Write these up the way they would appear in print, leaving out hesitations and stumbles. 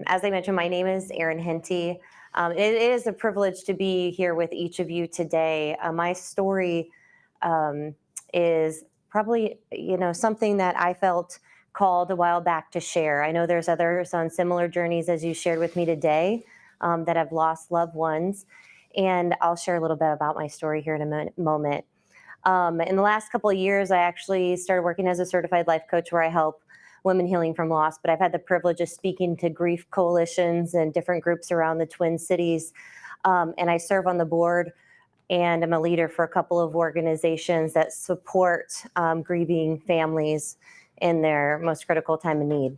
As I mentioned, my name is Erin Hente. It is a privilege to be here with each of you today. My story um, is probably, something that I felt called a while back to share. I know there's others on similar journeys as you shared with me today that have lost loved ones, and I'll share a little bit about my story here in a moment. In the last couple of years, I actually started working as a certified life coach where I help women healing from loss, but I've had the privilege of speaking to grief coalitions and different groups around the Twin Cities. And I serve on the board and I'm a leader for a couple of organizations that support grieving families in their most critical time of need.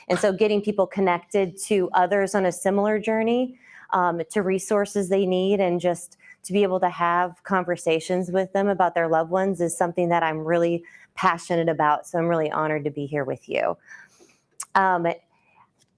And so getting people connected to others on a similar journey, to resources they need, and just to be able to have conversations with them about their loved ones is something that I'm really passionate about. So I'm really honored to be here with you. A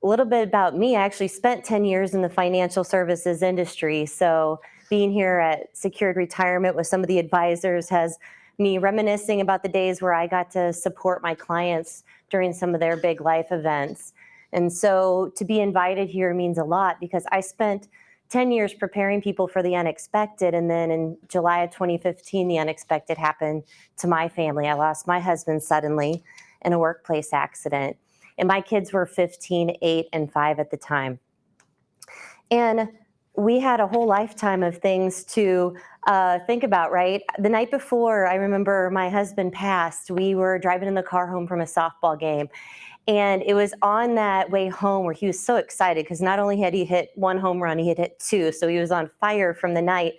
little bit about me, I actually spent 10 years in the financial services industry. So being here at Secured Retirement with some of the advisors has me reminiscing about the days where I got to support my clients during some of their big life events. And so to be invited here means a lot because I spent 10 years preparing people for the unexpected. And then in July of 2015, the unexpected happened to my family. I lost my husband suddenly in a workplace accident. And my kids were 15, 8, and 5 at the time. And we had a whole lifetime of things to think about, right? The night before, I remember my husband passed, we were driving in the car home from a softball game. And it was on that way home where he was so excited because not only had he hit one home run, he had hit two. So he was on fire from the night.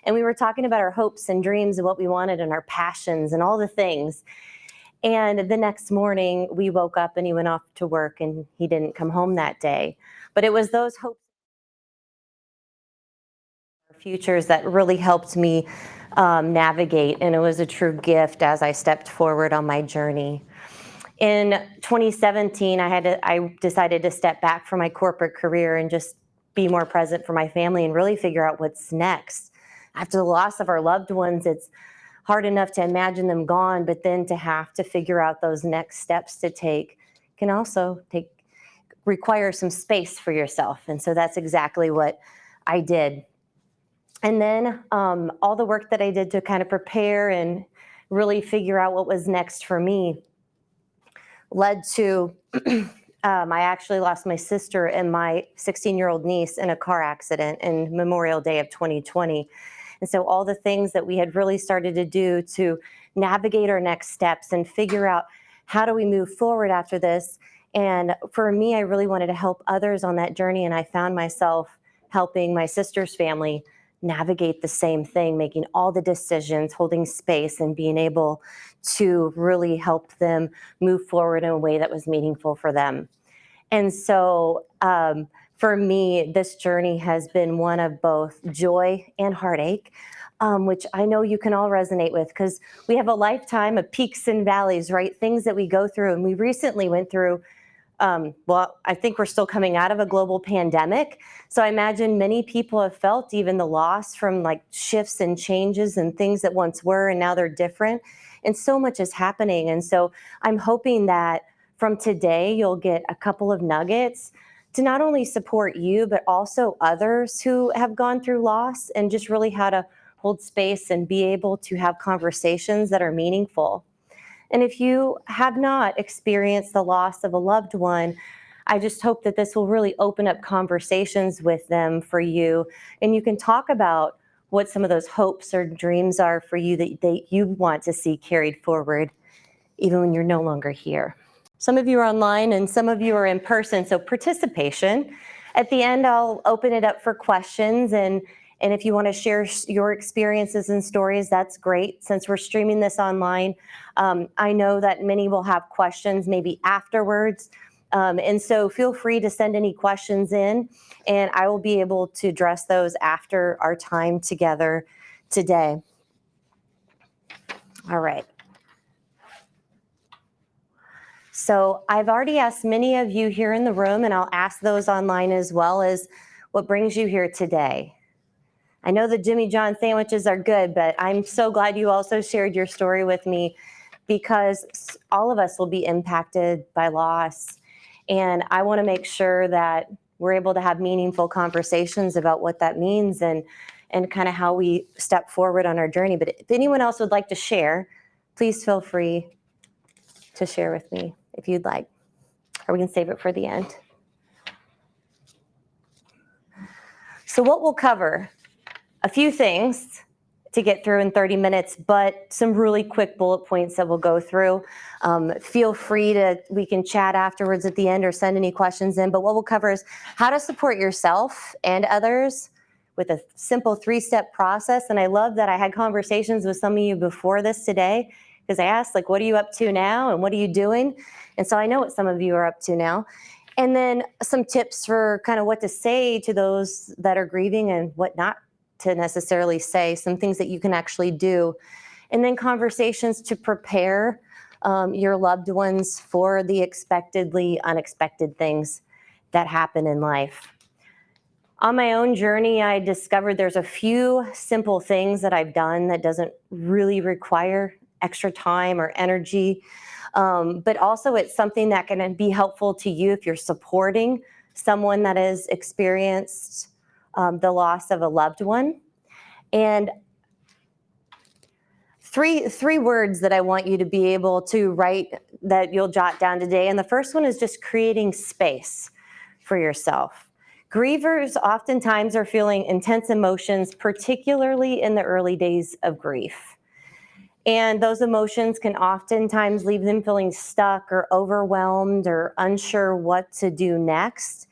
And we were talking about our hopes and dreams and what we wanted and our passions and all the things. And the next morning we woke up and he went off to work and he didn't come home that day. But it was those hopes and futures that really helped me navigate. And it was a true gift as I stepped forward on my journey. In 2017, I decided to step back from my corporate career and just be more present for my family and really figure out what's next. After the loss of our loved ones, it's hard enough to imagine them gone, but then to have to figure out those next steps to take can also require some space for yourself. And so that's exactly what I did. And then all the work that I did to kind of prepare and really figure out what was next for me led to I actually lost my sister and my 16-year-old niece in a car accident in Memorial Day of 2020. And so all the things that we had really started to do to navigate our next steps and figure out how do we move forward after this. And for me, I really wanted to help others on that journey. And I found myself helping my sister's family navigate the same thing, making all the decisions, holding space, and being able to really help them move forward in a way that was meaningful for them. And so for me, this journey has been one of both joy and heartache, which I know you can all resonate with because we have a lifetime of peaks and valleys, right? Things that we go through. And we recently went through I think we're still coming out of a global pandemic. So I imagine many people have felt even the loss from like shifts and changes and things that once were and now they're different. And so much is happening. And so I'm hoping that from today, you'll get a couple of nuggets to not only support you, but also others who have gone through loss and just really how to hold space and be able to have conversations that are meaningful. And if you have not experienced the loss of a loved one, I just hope that this will really open up conversations with them for you. And you can talk about what some of those hopes or dreams are for you that you want to see carried forward, even when you're no longer here. Some of you are online and some of you are in person, so participation. At the end, I'll open it up for questions, and if you want to share your experiences and stories, that's great. Since we're streaming this online, I know that many will have questions maybe afterwards. And so feel free to send any questions in, and I will be able to address those after our time together today. All right. So I've already asked many of you here in the room, and I'll ask those online as well, as what brings you here today. I know the Jimmy John sandwiches are good, but I'm so glad you also shared your story with me because all of us will be impacted by loss. And I want to make sure that we're able to have meaningful conversations about what that means and kind of how we step forward on our journey. But if anyone else would like to share, please feel free to share with me if you'd like, or we can save it for the end. So what we'll cover, a few things to get through in 30 minutes, but some really quick bullet points that we'll go through. Feel free we can chat afterwards at the end or send any questions in, but what we'll cover is how to support yourself and others with a simple 3-step process. And I love that I had conversations with some of you before this today, because I asked, like, what are you up to now and what are you doing? And so I know what some of you are up to now. And then some tips for kind of what to say to those that are grieving and what not to necessarily say, some things that you can actually do. And then conversations to prepare your loved ones for the expectedly unexpected things that happen in life. On my own journey, I discovered there's a few simple things that I've done that doesn't really require extra time or energy. But also it's something that can be helpful to you if you're supporting someone that has experienced the loss of a loved one. And three words that I want you to be able to write that you'll jot down today. And the first one is just creating space for yourself. Grievers oftentimes are feeling intense emotions, particularly in the early days of grief. And those emotions can oftentimes leave them feeling stuck or overwhelmed or unsure what to do next.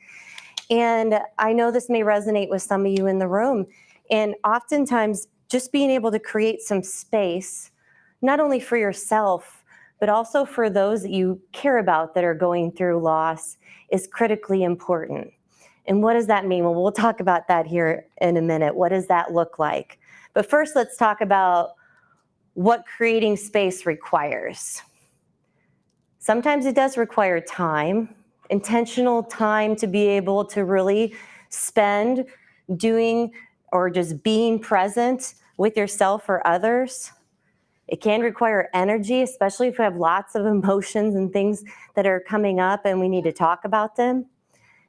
And I know this may resonate with some of you in the room. And oftentimes, just being able to create some space, not only for yourself, but also for those that you care about that are going through loss, is critically important. And what does that mean? Well, we'll talk about that here in a minute. What does that look like? But first, let's talk about what creating space requires. Sometimes it does require time, intentional time to be able to really spend doing or just being present with yourself or others. It can require energy, especially if we have lots of emotions and things that are coming up and we need to talk about them.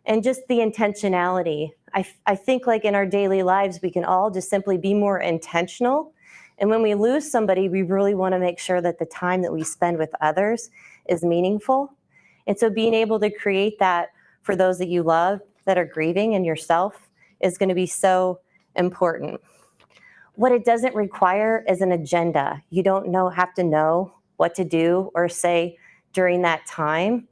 And just the intentionality. I think like in our daily lives, we can all just simply be more intentional. And when we lose somebody, we really want to make sure that the time that we spend with others is meaningful. And so being able to create that for those that you love that are grieving and yourself is going to be so important. What it doesn't require is an agenda. You don't have to know what to do or say during that time.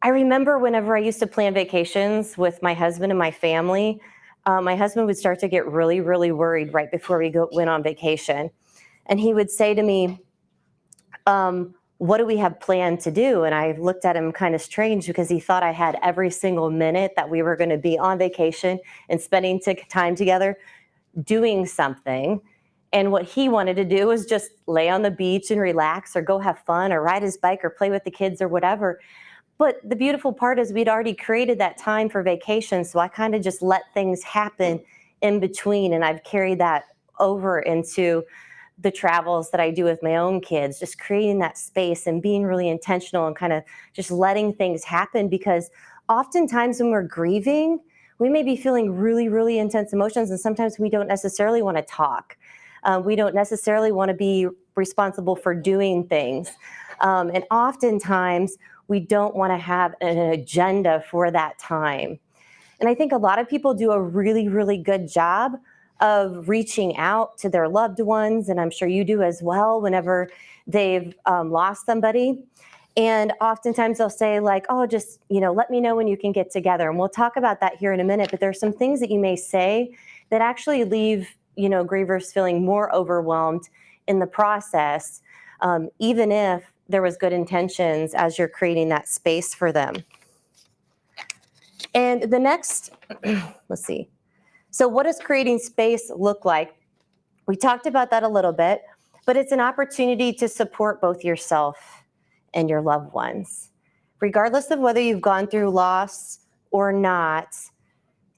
I remember whenever I used to plan vacations with my husband and my family, my husband would start to get really, really worried right before we went on vacation. And he would say to me, what do we have planned to do? And I looked at him kind of strange because he thought I had every single minute that we were going to be on vacation and spending time together doing something. And what he wanted to do was just lay on the beach and relax or go have fun or ride his bike or play with the kids or whatever. But the beautiful part is we'd already created that time for vacation. So I kind of just let things happen in between. And I've carried that over into the travels that I do with my own kids, just creating that space and being really intentional and kind of just letting things happen. Because oftentimes when we're grieving, we may be feeling really, really intense emotions. And sometimes we don't necessarily want to talk. We don't necessarily want to be responsible for doing things. And oftentimes we don't want to have an agenda for that time. And I think a lot of people do a really, really good job of reaching out to their loved ones, and I'm sure you do as well whenever they've lost somebody. And oftentimes they'll say like, oh, just, let me know when you can get together. And we'll talk about that here in a minute, but there's some things that you may say that actually leave, grievers feeling more overwhelmed in the process, even if there was good intentions as you're creating that space for them. And the next, let's see. So what does creating space look like? We talked about that a little bit, but it's an opportunity to support both yourself and your loved ones. Regardless of whether you've gone through loss or not,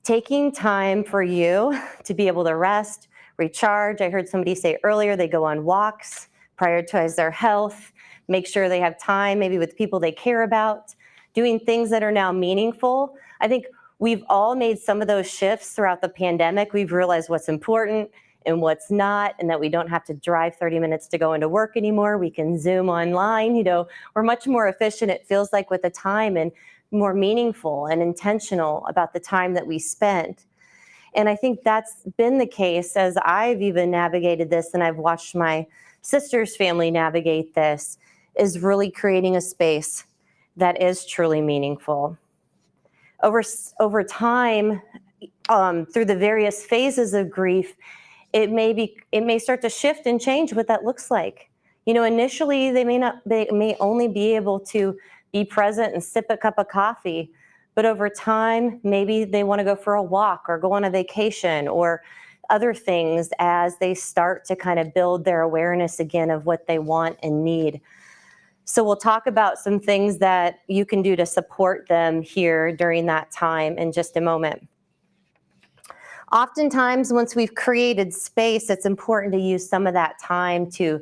taking time for you to be able to rest, recharge. I heard somebody say earlier, they go on walks, prioritize their health, make sure they have time maybe with people they care about doing things that are now meaningful. I think we've all made some of those shifts throughout the pandemic. We've realized what's important and what's not, and that we don't have to drive 30 minutes to go into work anymore. We can Zoom online. We're much more efficient, it feels like, with the time, and more meaningful and intentional about the time that we spent. And I think that's been the case as I've even navigated this, and I've watched my sister's family navigate this, is really creating a space that is truly meaningful. Over time, through the various phases of grief, it may start to shift and change what that looks like. Initially they may only be able to be present and sip a cup of coffee, but over time, maybe they want to go for a walk or go on a vacation or other things as they start to kind of build their awareness again of what they want and need. So we'll talk about some things that you can do to support them here during that time in just a moment. Oftentimes, once we've created space, it's important to use some of that time to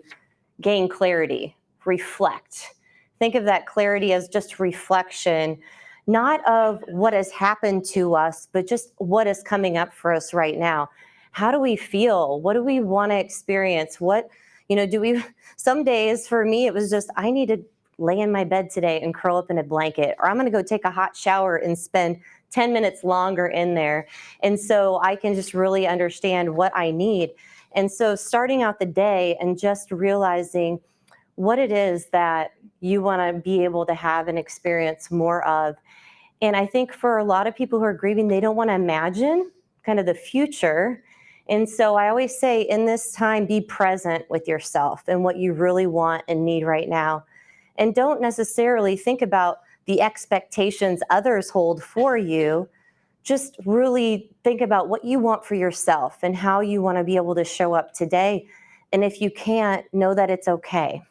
gain clarity, reflect. Think of that clarity as just reflection, not of what has happened to us, but just what is coming up for us right now. How do we feel? What do we want to experience? Some days for me, it was just, I need to lay in my bed today and curl up in a blanket, or I'm going to go take a hot shower and spend 10 minutes longer in there. And so I can just really understand what I need. And so starting out the day and just realizing what it is that you want to be able to have and experience more of. And I think for a lot of people who are grieving, they don't want to imagine kind of the future. And so I always say in this time, be present with yourself and what you really want and need right now. And don't necessarily think about the expectations others hold for you. Just really think about what you want for yourself and how you want to be able to show up today. And if you can't, know that it's okay.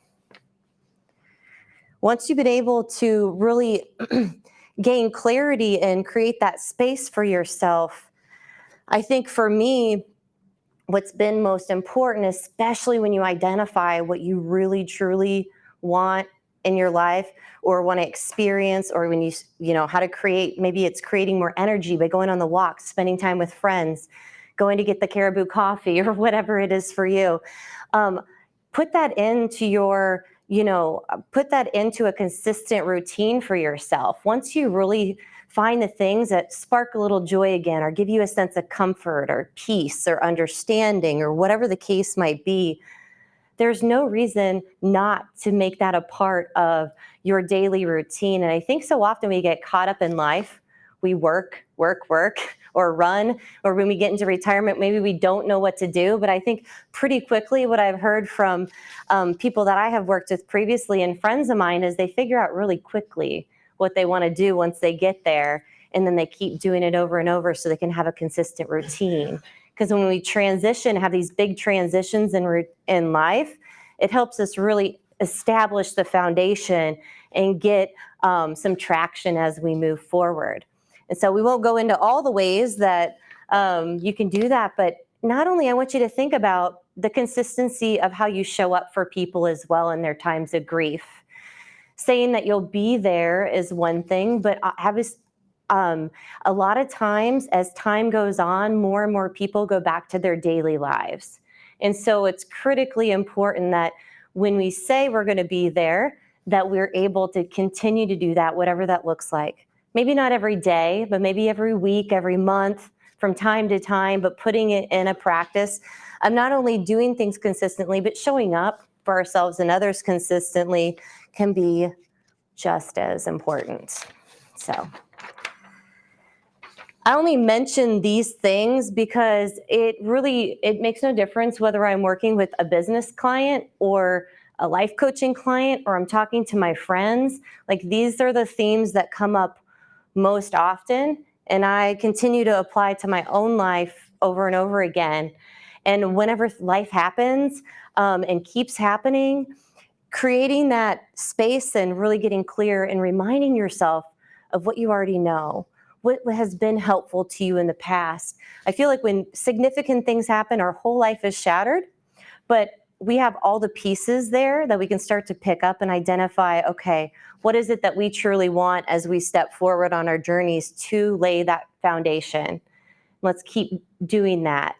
Once you've been able to really gain clarity and create that space for yourself, I think for me, what's been most important, especially when you identify what you really truly want in your life or want to experience, or when how to create, maybe it's creating more energy by going on the walk, spending time with friends, going to get the caribou coffee or whatever it is for you. Put that into a consistent routine for yourself. Once you really find the things that spark a little joy again, or give you a sense of comfort or peace or understanding, or whatever the case might be, there's no reason not to make that a part of your daily routine. And I think so often we get caught up in life. We work, or run, or when we get into retirement, maybe we don't know what to do. But I think pretty quickly what I've heard from people that I have worked with previously and friends of mine is they figure out really quickly what they want to do once they get there. And then they keep doing it over and over so they can have a consistent routine. Because when we transition, have these big transitions in life, it helps us really establish the foundation and get some traction as we move forward. And so we won't go into all the ways that you can do that, but not only I want you to think about the consistency of how you show up for people as well in their times of grief. Saying that you'll be there is one thing, but a lot of times as time goes on, more and more people go back to their daily lives. And so it's critically important that when we say we're going to be there, that we're able to continue to do that, whatever that looks like. Maybe not every day, but maybe every week, every month, from time to time, but putting it in a practice of not only doing things consistently, but showing up for ourselves and others consistently can be just as important. So I only mention these things because it makes no difference whether I'm working with a business client or a life coaching client, or I'm talking to my friends. Like, these are the themes that come up most often, and I continue to apply to my own life over and over again. And whenever life happens and keeps happening, creating that space and really getting clear and reminding yourself of what you already know, what has been helpful to you in the past. I feel like when significant things happen, our whole life is shattered, but we have all the pieces there that we can start to pick up and identify, okay, what is it that we truly want as we step forward on our journeys to lay that foundation? Let's keep doing that.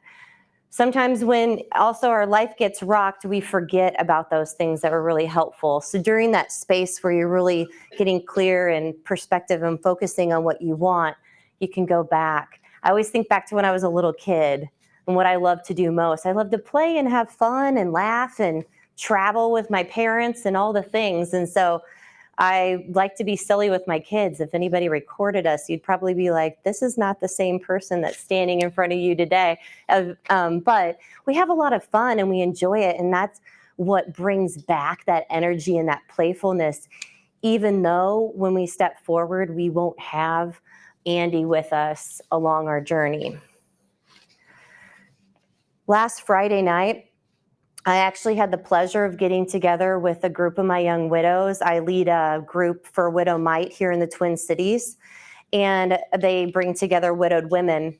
Sometimes when also our life gets rocked, we forget about those things that were really helpful. So during that space where you're really getting clear and perspective and focusing on what you want, you can go back. I always think back to when I was a little kid and what I loved to do most. I loved to play and have fun and laugh and travel with my parents and all the things. And so I like to be silly with my kids. If anybody recorded us, you'd probably be like, this is not the same person that's standing in front of you today. But we have a lot of fun and we enjoy it. And that's what brings back that energy and that playfulness, even though when we step forward, we won't have Andy with us along our journey. Last Friday night, I actually had the pleasure of getting together with a group of my young widows. I lead a group for Widow Might here in the Twin Cities, and they bring together widowed women.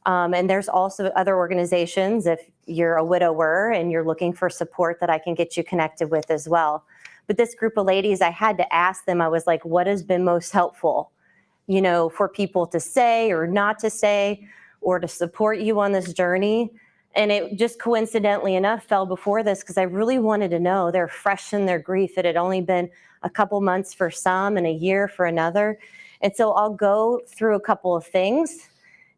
And there's also other organizations, if you're a widower and you're looking for support, that I can get you connected with as well. But this group of ladies, I had to ask them, I was like, what has been most helpful, for people to say or not to say, or to support you on this journey? And it just coincidentally enough fell before this because I really wanted to know. They're fresh in their grief. It had only been a couple months for some and a year for another. And so I'll go through a couple of things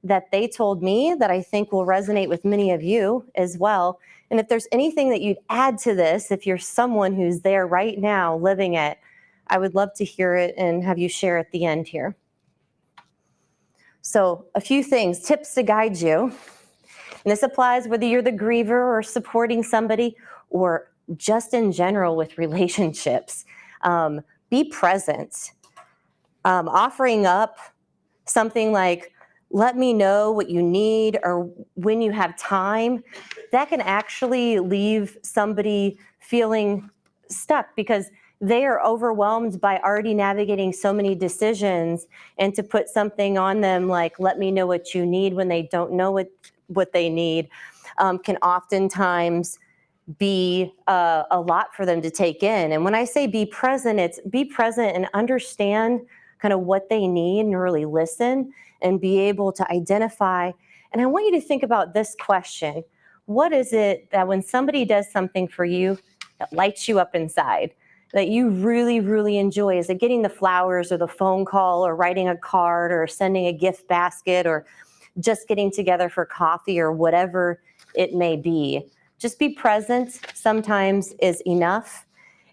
that they told me that I think will resonate with many of you as well. And if there's anything that you'd add to this, if you're someone who's there right now living it, I would love to hear it and have you share at the end here. So a few things, tips to guide you. And this applies whether you're the griever or supporting somebody or just in general with relationships. Be present. Offering up something like, let me know what you need or when you have time, that can actually leave somebody feeling stuck because they are overwhelmed by already navigating so many decisions, and to put something on them like, let me know what you need when they don't know what they need, can oftentimes be a lot for them to take in. And when I say be present, it's be present and understand kind of what they need and really listen and be able to identify. And I want you to think about this question. What is it that when somebody does something for you that lights you up inside, that you really, really enjoy? Is it getting the flowers or the phone call or writing a card or sending a gift basket or just getting together for coffee or whatever it may be? Just be present sometimes is enough,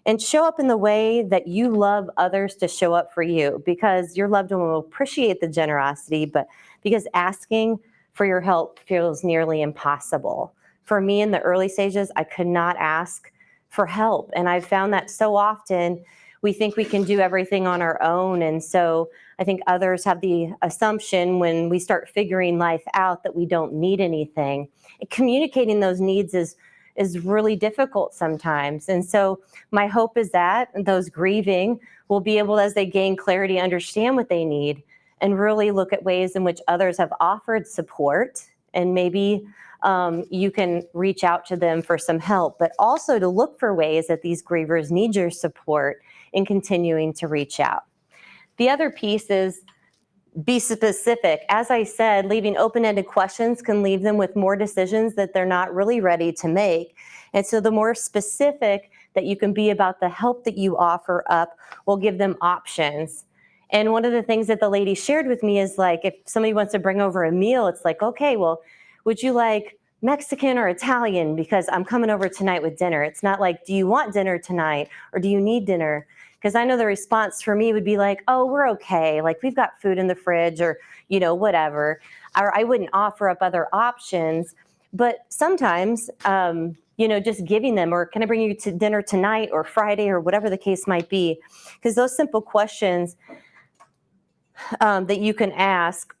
and show up in the way that you love others to show up for you, because your loved one will appreciate the generosity, but because asking for your help feels nearly impossible. For me in the early stages, I could not ask for help. And I've found that so often we think we can do everything on our own. And so I think others have the assumption when we start figuring life out that we don't need anything. And communicating those needs is really difficult sometimes. And so my hope is that those grieving will be able, as they gain clarity, understand what they need and really look at ways in which others have offered support, and maybe you can reach out to them for some help, but also to look for ways that these grievers need your support in continuing to reach out. The other piece is be specific. As I said, leaving open-ended questions can leave them with more decisions that they're not really ready to make. And so the more specific that you can be about the help that you offer up will give them options. And one of the things that the lady shared with me is like, if somebody wants to bring over a meal, it's like, okay, well, would you like Mexican or Italian? Because I'm coming over tonight with dinner. It's not like, do you want dinner tonight or do you need dinner? Because I know the response for me would be like, oh, we're okay. Like, we've got food in the fridge or, whatever. Or I wouldn't offer up other options. But sometimes, just giving them, or can I bring you to dinner tonight or Friday or whatever the case might be? Because those simple questions that you can ask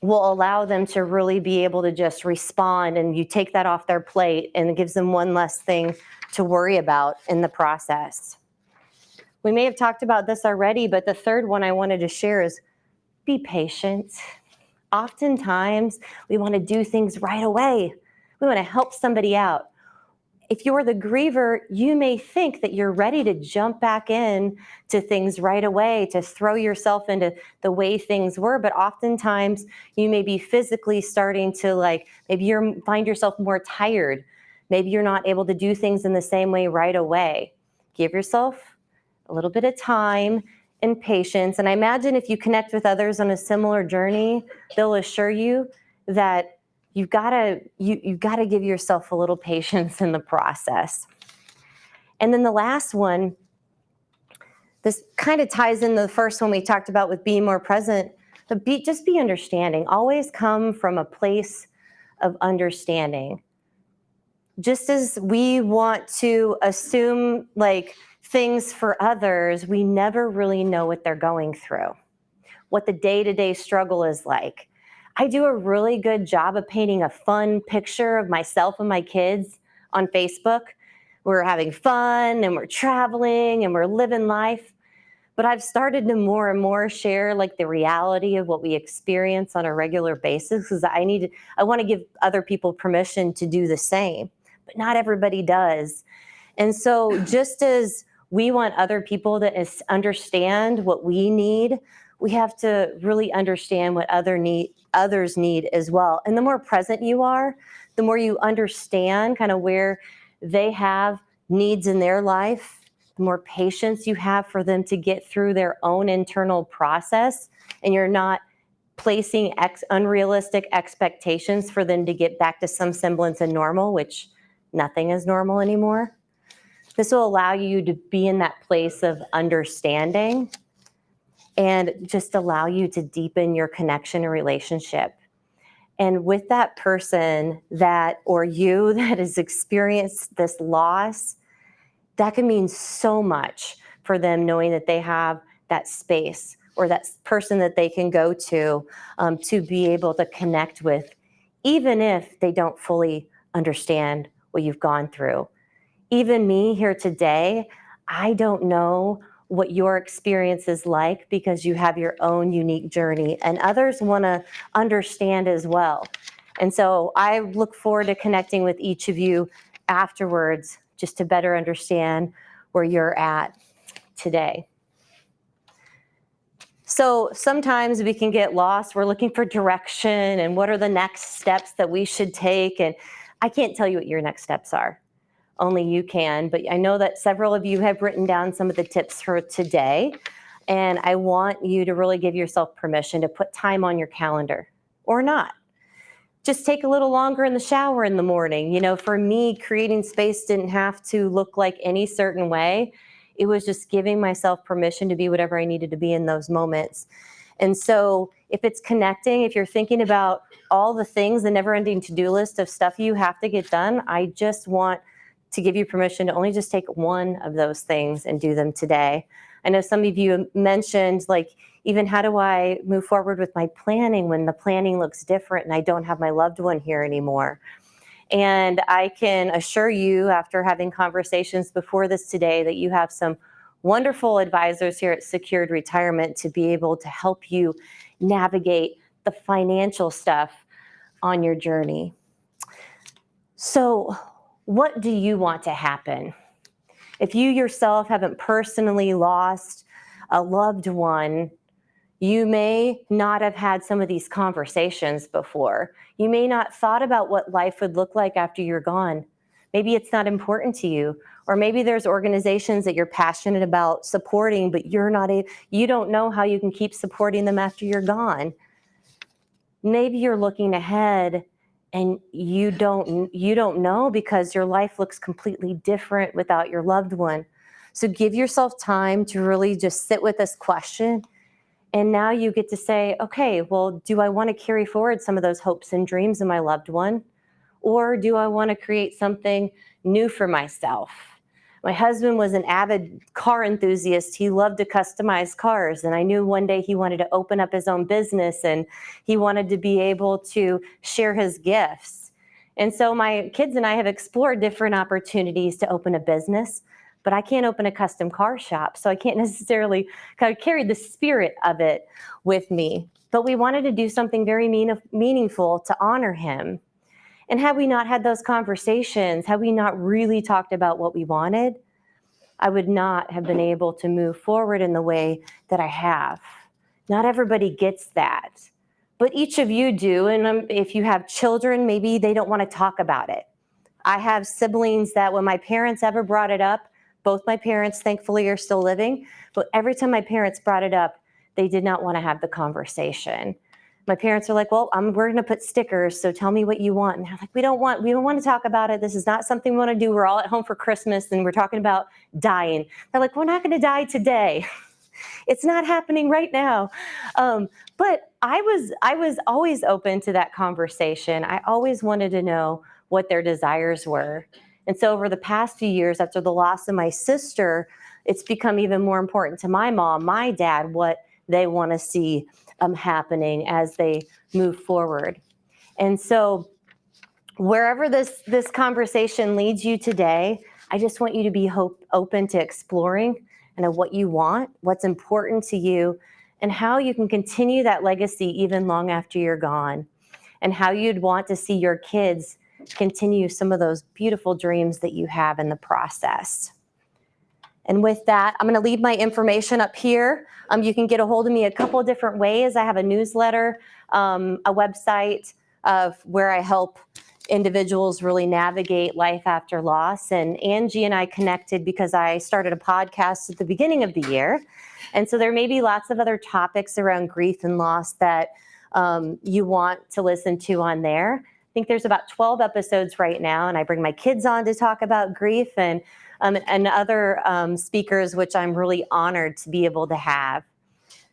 will allow them to really be able to just respond, and you take that off their plate and it gives them one less thing to worry about in the process. We may have talked about this already, but the third one I wanted to share is be patient. Oftentimes, we want to do things right away. We want to help somebody out. if you're the griever, you may think that you're ready to jump back in to things right away, to throw yourself into the way things were. But oftentimes you may be physically starting to maybe you find yourself more tired. Maybe you're not able to do things in the same way right away. Give yourself a little bit of time and patience. And I imagine if you connect with others on a similar journey, they'll assure you that you've got to give yourself a little patience in the process. And then the last one, this kind of ties in the first one we talked about with being more present, but just be understanding. Always come from a place of understanding. Just as we want to assume things for others, we never really know what they're going through, what the day-to-day struggle is like. I do a really good job of painting a fun picture of myself and my kids on Facebook. We're having fun and we're traveling and we're living life. But I've started to more and more share the reality of what we experience on a regular basis, because I want to give other people permission to do the same, but not everybody does. And so just as we want other people to understand what we need, we have to really understand what others need as well. And the more present you are, the more you understand kind of where they have needs in their life, the more patience you have for them to get through their own internal process, and you're not placing unrealistic expectations for them to get back to some semblance of normal, which nothing is normal anymore. This will allow you to be in that place of understanding and just allow you to deepen your connection and relationship. And with that person or you that has experienced this loss, that can mean so much for them, knowing that they have that space or that person that they can go to be able to connect with, even if they don't fully understand what you've gone through. Even me here today, I don't know what your experience is like, because you have your own unique journey and others want to understand as well. And so I look forward to connecting with each of you afterwards, just to better understand where you're at today. So sometimes we can get lost. We're looking for direction and what are the next steps that we should take. And I can't tell you what your next steps are. Only you can. But I know that several of you have written down some of the tips for today. And I want you to really give yourself permission to put time on your calendar, or not. Just take a little longer in the shower in the morning. For me, creating space didn't have to look like any certain way. It was just giving myself permission to be whatever I needed to be in those moments. And so if it's connecting, if you're thinking about all the things, the never-ending to-do list of stuff you have to get done, I just want to give you permission to only just take one of those things and do them today. I know some of you mentioned, even how do I move forward with my planning when the planning looks different and I don't have my loved one here anymore? And I can assure you, after having conversations before this today, that you have some wonderful advisors here at Secured Retirement to be able to help you navigate the financial stuff on your journey. So, what do you want to happen? If you yourself haven't personally lost a loved one, you may not have had some of these conversations before. You may not thought about what life would look like after you're gone. Maybe it's not important to you, or maybe there's organizations that you're passionate about supporting, but you don't know how you can keep supporting them after you're gone. Maybe you're looking ahead and you don't know, because your life looks completely different without your loved one. So give yourself time to really just sit with this question. And now you get to say, okay, well, do I want to carry forward some of those hopes and dreams of my loved one? Or do I want to create something new for myself? My husband was an avid car enthusiast. He loved to customize cars. And I knew one day he wanted to open up his own business and he wanted to be able to share his gifts. And so my kids and I have explored different opportunities to open a business, but I can't open a custom car shop. So I can't necessarily kind of carry the spirit of it with me. But we wanted to do something very meaningful to honor him. And had we not had those conversations, had we not really talked about what we wanted, I would not have been able to move forward in the way that I have. Not everybody gets that, but each of you do. And if you have children, maybe they don't want to talk about it. I have siblings that when my parents ever brought it up, both my parents thankfully are still living, but every time my parents brought it up, they did not want to have the conversation. My parents are like, well, we're going to put stickers, so tell me what you want. And they're like, we don't want to talk about it. This is not something we want to do. We're all at home for Christmas and we're talking about dying. They're like, we're not going to die today. It's not happening right now. But I was always open to that conversation. I always wanted to know what their desires were. And so over the past few years, after the loss of my sister, it's become even more important to my mom, my dad, what they want to see happening as they move forward. And so wherever this conversation leads you today, I just want you to be open to exploring and what you want, what's important to you, and how you can continue that legacy even long after you're gone, and how you'd want to see your kids continue some of those beautiful dreams that you have in the process. And with that, I'm going to leave my information up here. You can get a hold of me a couple of different ways. I have a newsletter, a website of where I help individuals really navigate life after loss. And Angie and I connected because I started a podcast at the beginning of the year. And so there may be lots of other topics around grief and loss that you want to listen to on there. I think there's about 12 episodes right now, and I bring my kids on to talk about grief and other speakers, which I'm really honored to be able to have.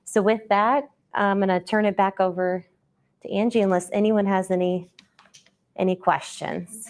So with that, I'm going to turn it back over to Angie unless anyone has any questions.